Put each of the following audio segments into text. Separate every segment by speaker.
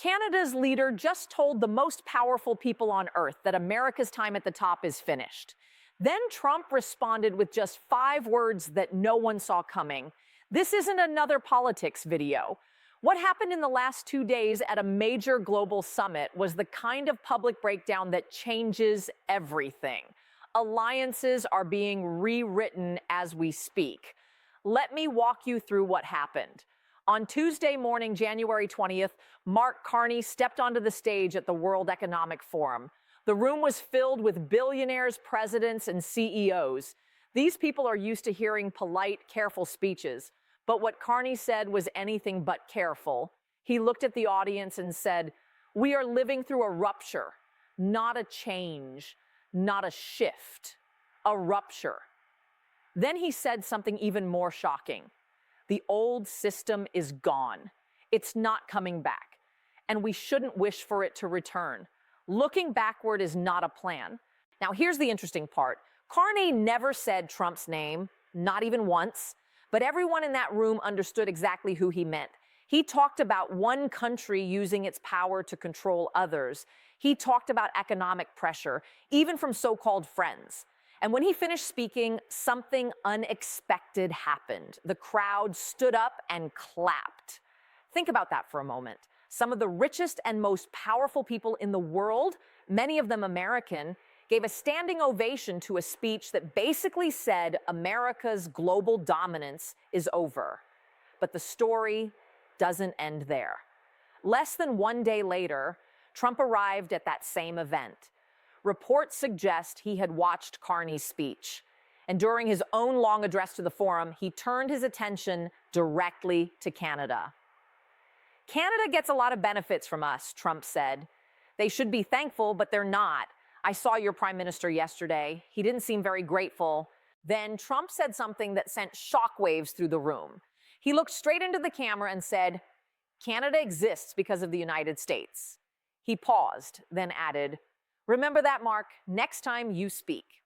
Speaker 1: Canada's leader just told the most powerful people on earth that America's time at the top is finished. Then Trump responded with just 5 words that no one saw coming. This isn't another politics video. What happened in the last 2 days at a major global summit was the kind of public breakdown that changes everything. Alliances are being rewritten as we speak. Let me walk you through what happened. On Tuesday morning, January 20th, Mark Carney stepped onto the stage at the World Economic Forum. The room was filled with billionaires, presidents, and CEOs. These people are used to hearing polite, careful speeches. But what Carney said was anything but careful. He looked at the audience and said, "We are living through a rupture, not a change, not a shift, a rupture." Then he said something even more shocking. The old system is gone. It's not coming back. And we shouldn't wish for it to return. Looking backward is not a plan. Now, here's the interesting part. Carney never said Trump's name, not even once, but everyone in that room understood exactly who he meant. He talked about one country using its power to control others. He talked about economic pressure, even from so-called friends. And when he finished speaking, something unexpected happened. The crowd stood up and clapped. Think about that for a moment. Some of the richest and most powerful people in the world, many of them American, gave a standing ovation to a speech that basically said America's global dominance is over. But the story doesn't end there. Less than 1 day later, Trump arrived at that same event. Reports suggest he had watched Carney's speech. And during his own long address to the forum, he turned his attention directly to Canada. "Canada gets a lot of benefits from us," Trump said. "They should be thankful, but they're not. I saw your prime minister yesterday. He didn't seem very grateful." Then Trump said something that sent shockwaves through the room. He looked straight into the camera and said, "Canada exists because of the United States." He paused, then added, "Remember that, Mark, next time you speak."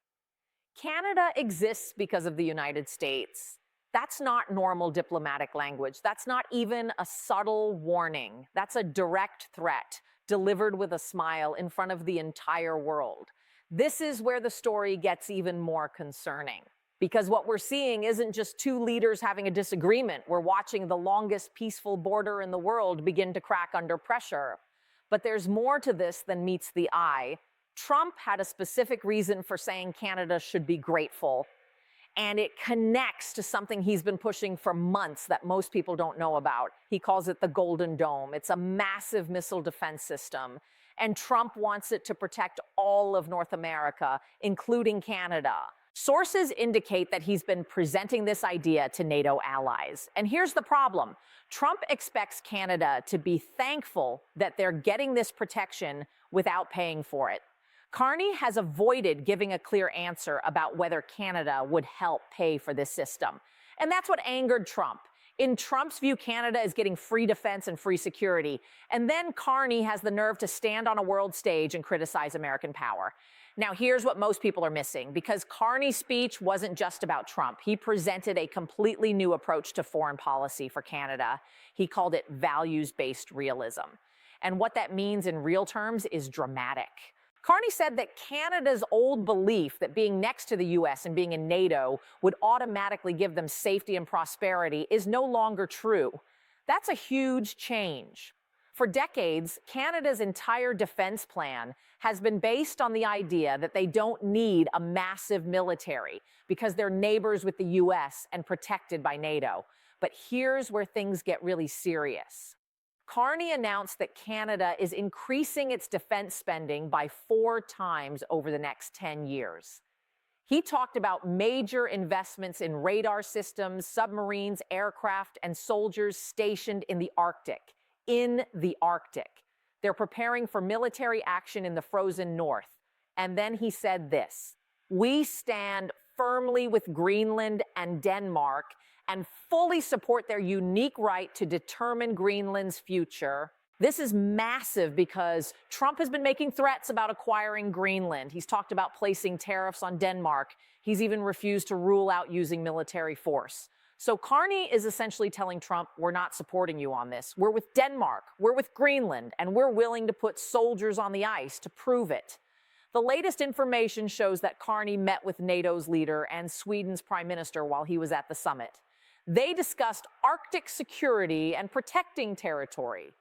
Speaker 1: Canada exists because of the United States. That's not normal diplomatic language. That's not even a subtle warning. That's a direct threat delivered with a smile in front of the entire world. This is where the story gets even more concerning. Because what we're seeing isn't just 2 leaders having a disagreement. We're watching the longest peaceful border in the world begin to crack under pressure. But there's more to this than meets the eye. Trump had a specific reason for saying Canada should be grateful. And it connects to something he's been pushing for months that most people don't know about. He calls it the Golden Dome. It's a massive missile defense system. And Trump wants it to protect all of North America, including Canada. Sources indicate that he's been presenting this idea to NATO allies. And here's the problem. Trump expects Canada to be thankful that they're getting this protection without paying for it. Carney has avoided giving a clear answer about whether Canada would help pay for this system. And that's what angered Trump. In Trump's view, Canada is getting free defense and free security. And then Carney has the nerve to stand on a world stage and criticize American power. Now, here's what most people are missing. Because Carney's speech wasn't just about Trump. He presented a completely new approach to foreign policy for Canada. He called it values-based realism. And what that means in real terms is dramatic. Carney said that Canada's old belief that being next to the U.S. and being in NATO would automatically give them safety and prosperity is no longer true. That's a huge change. For decades, Canada's entire defense plan has been based on the idea that they don't need a massive military because they're neighbors with the U.S. and protected by NATO. But here's where things get really serious. Carney announced that Canada is increasing its defense spending by 4 times over the next 10 years. He talked about major investments in radar systems, submarines, aircraft, and soldiers stationed in the Arctic. They're preparing for military action in the frozen north. And then he said this: "We stand firmly with Greenland and Denmark and fully support their unique right to determine Greenland's future." This is massive because Trump has been making threats about acquiring Greenland. He's talked about placing tariffs on Denmark. He's even refused to rule out using military force. So Carney is essentially telling Trump, we're not supporting you on this. We're with Denmark, we're with Greenland, and we're willing to put soldiers on the ice to prove it. The latest information shows that Carney met with NATO's leader and Sweden's prime minister while he was at the summit. They discussed Arctic security and protecting territory.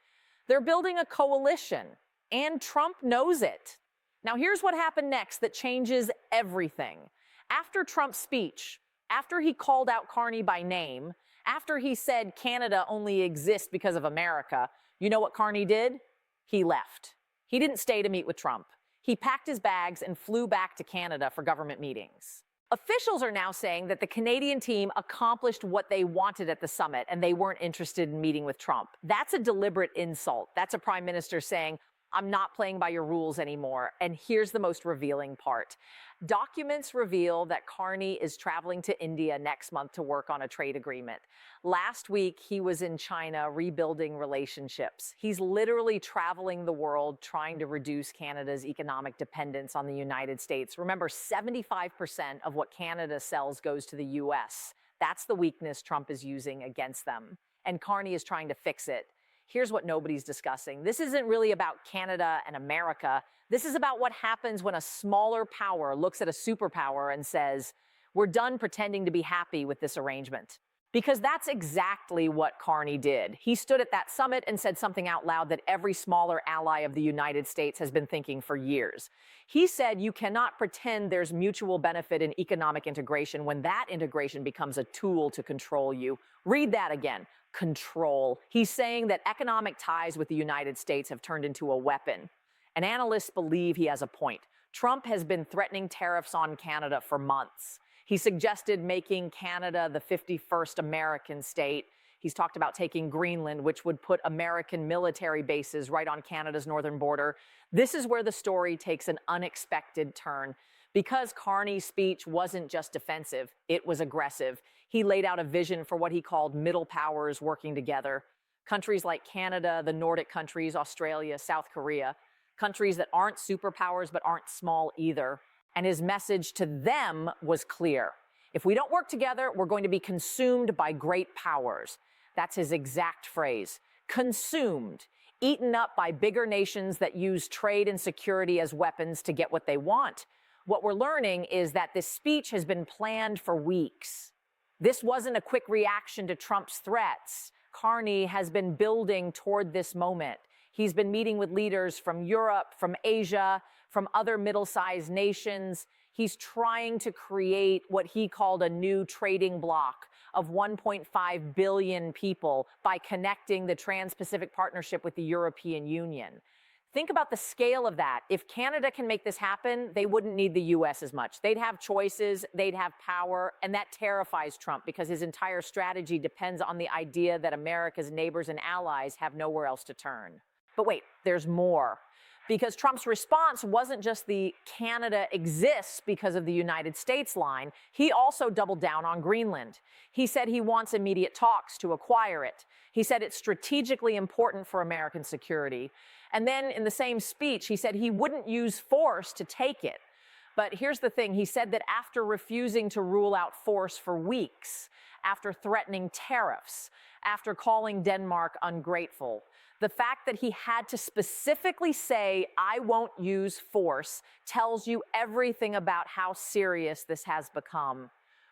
Speaker 1: They're building a coalition, and Trump knows it. Now, here's what happened next that changes everything. After Trump's speech, after he called out Carney by name, after he said Canada only exists because of America, you know what Carney did? He left. He didn't stay to meet with Trump. He packed his bags and flew back to Canada for government meetings. Officials are now saying that the Canadian team accomplished what they wanted at the summit and they weren't interested in meeting with Trump. That's a deliberate insult. That's a prime minister saying, I'm not playing by your rules anymore. And here's the most revealing part. Documents reveal that Carney is traveling to India next month to work on a trade agreement. Last week, he was in China rebuilding relationships. He's literally traveling the world trying to reduce Canada's economic dependence on the United States. Remember, 75% of what Canada sells goes to the U.S. That's the weakness Trump is using against them. And Carney is trying to fix it. Here's what nobody's discussing. This isn't really about Canada and America. This is about what happens when a smaller power looks at a superpower and says, we're done pretending to be happy with this arrangement. Because that's exactly what Carney did. He stood at that summit and said something out loud that every smaller ally of the United States has been thinking for years. He said you cannot pretend there's mutual benefit in economic integration when that integration becomes a tool to control you. Read that again. Control. He's saying that economic ties with the United States have turned into a weapon. And analysts believe he has a point. Trump has been threatening tariffs on Canada for months. He suggested making Canada the 51st American state. He's talked about taking Greenland, which would put American military bases right on Canada's northern border. This is where the story takes an unexpected turn. Because Carney's speech wasn't just defensive, it was aggressive. He laid out a vision for what he called middle powers working together. Countries like Canada, the Nordic countries, Australia, South Korea. Countries that aren't superpowers but aren't small either. And his message to them was clear. If we don't work together, we're going to be consumed by great powers. That's his exact phrase. Consumed. Eaten up by bigger nations that use trade and security as weapons to get what they want. What we're learning is that this speech has been planned for weeks. This wasn't a quick reaction to Trump's threats. Carney has been building toward this moment. He's been meeting with leaders from Europe, from Asia, from other middle-sized nations. He's trying to create what he called a new trading bloc of 1.5 billion people by connecting the Trans-Pacific Partnership with the European Union. Think about the scale of that. If Canada can make this happen, they wouldn't need the U.S. as much. They'd have choices, they'd have power, and that terrifies Trump because his entire strategy depends on the idea that America's neighbors and allies have nowhere else to turn. But wait, there's more. Because Trump's response wasn't just the Canada exists because of the United States line, he also doubled down on Greenland. He said he wants immediate talks to acquire it. He said it's strategically important for American security. And then in the same speech, he said he wouldn't use force to take it. But here's the thing. He said that after refusing to rule out force for weeks, after threatening tariffs, after calling Denmark ungrateful, the fact that he had to specifically say, I won't use force, tells you everything about how serious this has become.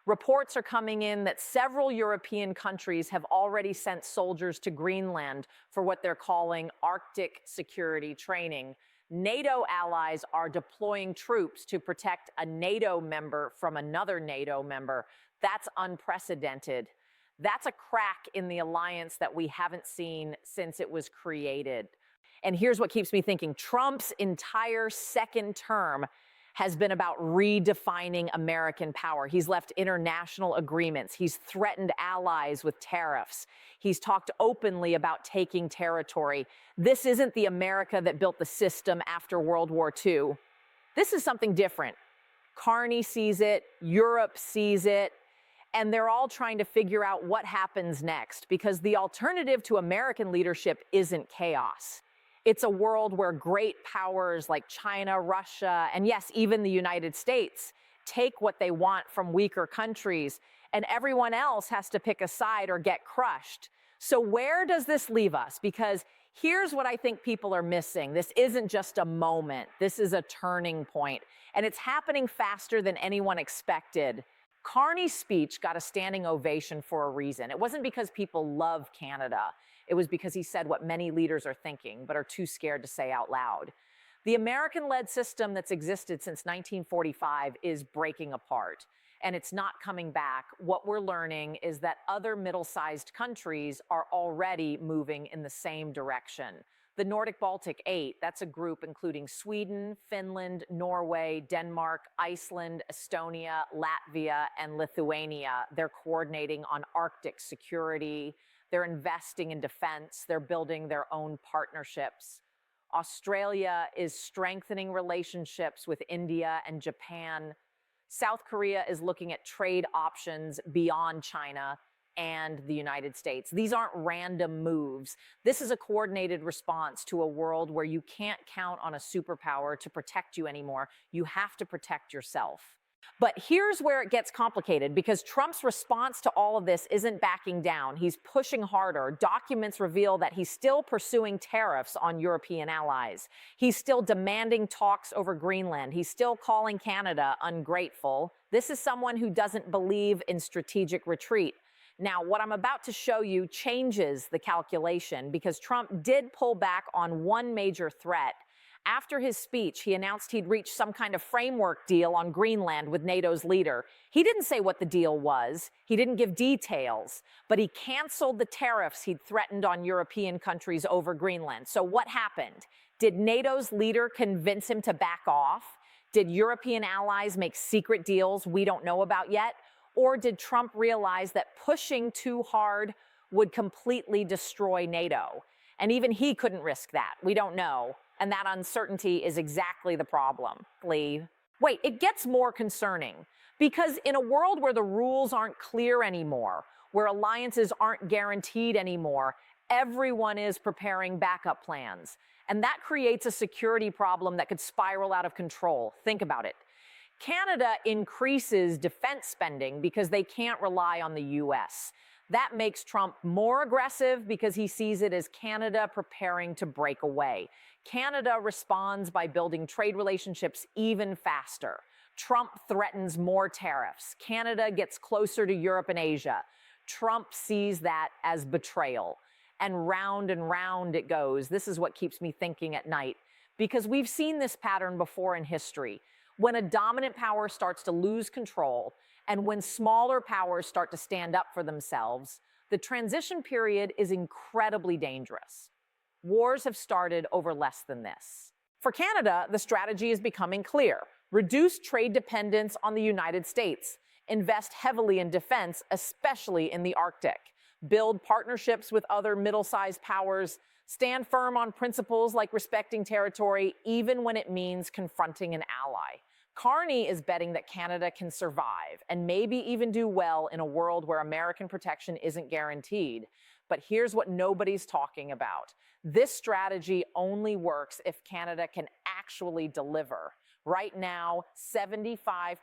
Speaker 1: Reports are coming in that several European countries have already sent soldiers to Greenland for what they're calling Arctic security training. NATO allies are deploying troops to protect a NATO member from another NATO member. That's unprecedented. That's a crack in the alliance that we haven't seen since it was created. And here's what keeps me thinking. Trump's entire second term has been about redefining American power. He's left international agreements. He's threatened allies with tariffs. He's talked openly about taking territory. This isn't the America that built the system after World War II. This is something different. Carney sees it, Europe sees it, and they're all trying to figure out what happens next, because the alternative to American leadership isn't chaos. It's a world where great powers like China, Russia, and yes, even the United States take what they want from weaker countries and everyone else has to pick a side or get crushed. So where does this leave us? Because here's what I think people are missing. This isn't just a moment. This is a turning point, and it's happening faster than anyone expected. Carney's speech got a standing ovation for a reason. It wasn't because people love Canada. It was because he said what many leaders are thinking, but are too scared to say out loud. The American-led system that's existed since 1945 is breaking apart, and it's not coming back. What we're learning is that other middle-sized countries are already moving in the same direction. The Nordic-Baltic 8, that's a group including Sweden, Finland, Norway, Denmark, Iceland, Estonia, Latvia, and Lithuania. They're coordinating on Arctic security. They're investing in defense. They're building their own partnerships. Australia is strengthening relationships with India and Japan. South Korea is looking at trade options beyond China and the United States. These aren't random moves. This is a coordinated response to a world where you can't count on a superpower to protect you anymore. You have to protect yourself. But here's where it gets complicated, because Trump's response to all of this isn't backing down. He's pushing harder. Documents reveal that he's still pursuing tariffs on European allies. He's still demanding talks over Greenland. He's still calling Canada ungrateful. This is someone who doesn't believe in strategic retreat. Now, what I'm about to show you changes the calculation, because Trump did pull back on one major threat. After his speech, he announced he'd reached some kind of framework deal on Greenland with NATO's leader. He didn't say what the deal was. He didn't give details, but he canceled the tariffs he'd threatened on European countries over Greenland. So what happened? Did NATO's leader convince him to back off? Did European allies make secret deals we don't know about yet? Or did Trump realize that pushing too hard would completely destroy NATO? And even he couldn't risk that. We don't know. And that uncertainty is exactly the problem. Wait, it gets more concerning, because in a world where the rules aren't clear anymore, where alliances aren't guaranteed anymore, everyone is preparing backup plans. And that creates a security problem that could spiral out of control. Think about it. Canada increases defense spending because they can't rely on the U.S. That makes Trump more aggressive because he sees it as Canada preparing to break away. Canada responds by building trade relationships even faster. Trump threatens more tariffs. Canada gets closer to Europe and Asia. Trump sees that as betrayal. And round it goes. This is what keeps me thinking at night, because we've seen this pattern before in history. When a dominant power starts to lose control, and when smaller powers start to stand up for themselves, the transition period is incredibly dangerous. Wars have started over less than this. For Canada, the strategy is becoming clear. Reduce trade dependence on the United States. Invest heavily in defense, especially in the Arctic. Build partnerships with other middle-sized powers. Stand firm on principles like respecting territory, even when it means confronting an ally. Carney is betting that Canada can survive and maybe even do well in a world where American protection isn't guaranteed. But here's what nobody's talking about. This strategy only works if Canada can actually deliver. Right now, 75%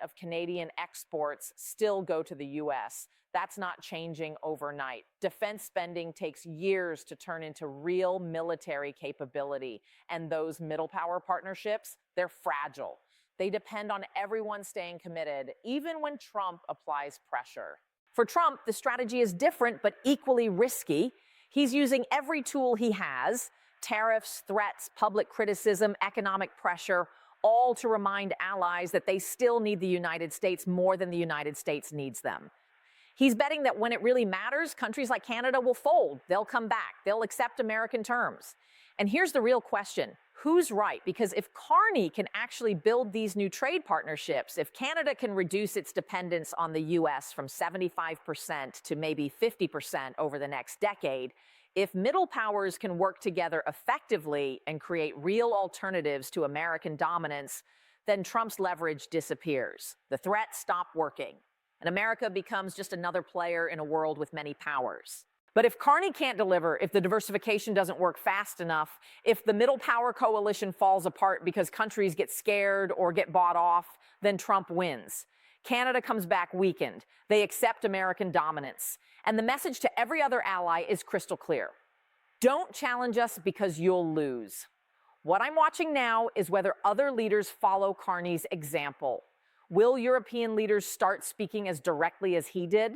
Speaker 1: of Canadian exports still go to the U.S. That's not changing overnight. Defense spending takes years to turn into real military capability. And those middle power partnerships, they're fragile. They depend on everyone staying committed, even when Trump applies pressure. For Trump, the strategy is different but equally risky. He's using every tool he has, tariffs, threats, public criticism, economic pressure, all to remind allies that they still need the United States more than the United States needs them. He's betting that when it really matters, countries like Canada will fold. They'll come back. They'll accept American terms. And here's the real question. Who's right? Because if Carney can actually build these new trade partnerships, if Canada can reduce its dependence on the U.S. from 75% to maybe 50% over the next decade, if middle powers can work together effectively and create real alternatives to American dominance, then Trump's leverage disappears. The threats stop working, and America becomes just another player in a world with many powers. But if Carney can't deliver, if the diversification doesn't work fast enough, if the middle power coalition falls apart because countries get scared or get bought off, then Trump wins. Canada comes back weakened. They accept American dominance. And the message to every other ally is crystal clear. Don't challenge us because you'll lose. What I'm watching now is whether other leaders follow Carney's example. Will European leaders start speaking as directly as he did?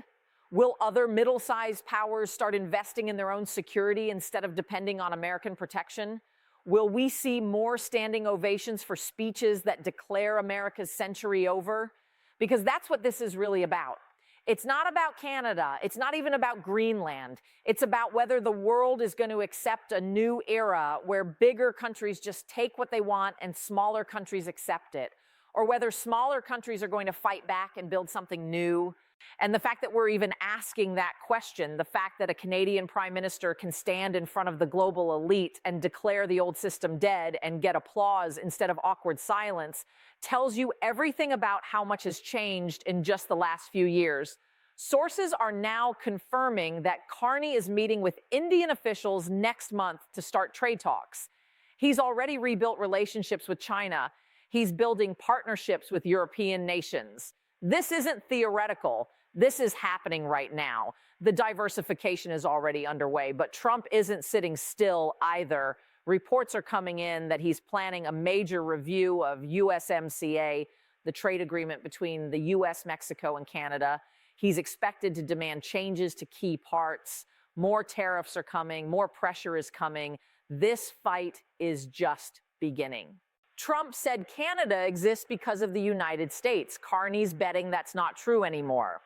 Speaker 1: Will other middle-sized powers start investing in their own security instead of depending on American protection? Will we see more standing ovations for speeches that declare America's century over? Because that's what this is really about. It's not about Canada. It's not even about Greenland. It's about whether the world is going to accept a new era where bigger countries just take what they want and smaller countries accept it, or whether smaller countries are going to fight back and build something new. And the fact that we're even asking that question, the fact that a Canadian prime minister can stand in front of the global elite and declare the old system dead and get applause instead of awkward silence, tells you everything about how much has changed in just the last few years. Sources are now confirming that Carney is meeting with Indian officials next month to start trade talks. He's already rebuilt relationships with China. He's building partnerships with European nations. This isn't theoretical. This is happening right now. The diversification is already underway, but Trump isn't sitting still either. Reports are coming in that he's planning a major review of USMCA, the trade agreement between the US, Mexico, and Canada. He's expected to demand changes to key parts. More tariffs are coming. More pressure is coming. This fight is just beginning. Trump said Canada exists because of the United States. Carney's betting that's not true anymore.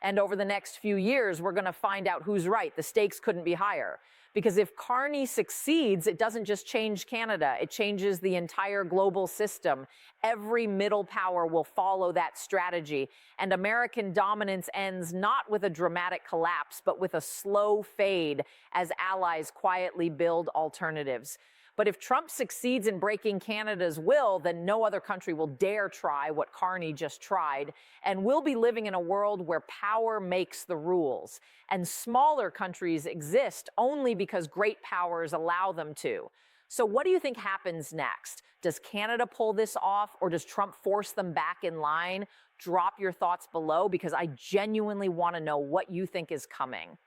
Speaker 1: And over the next few years, we're going to find out who's right. The stakes couldn't be higher. Because if Carney succeeds, it doesn't just change Canada. It changes the entire global system. Every middle power will follow that strategy. And American dominance ends not with a dramatic collapse, but with a slow fade as allies quietly build alternatives. But if Trump succeeds in breaking Canada's will, then no other country will dare try what Carney just tried. And we'll be living in a world where power makes the rules. And smaller countries exist only because great powers allow them to. So what do you think happens next? Does Canada pull this off, or does Trump force them back in line? Drop your thoughts below, because I genuinely want to know what you think is coming.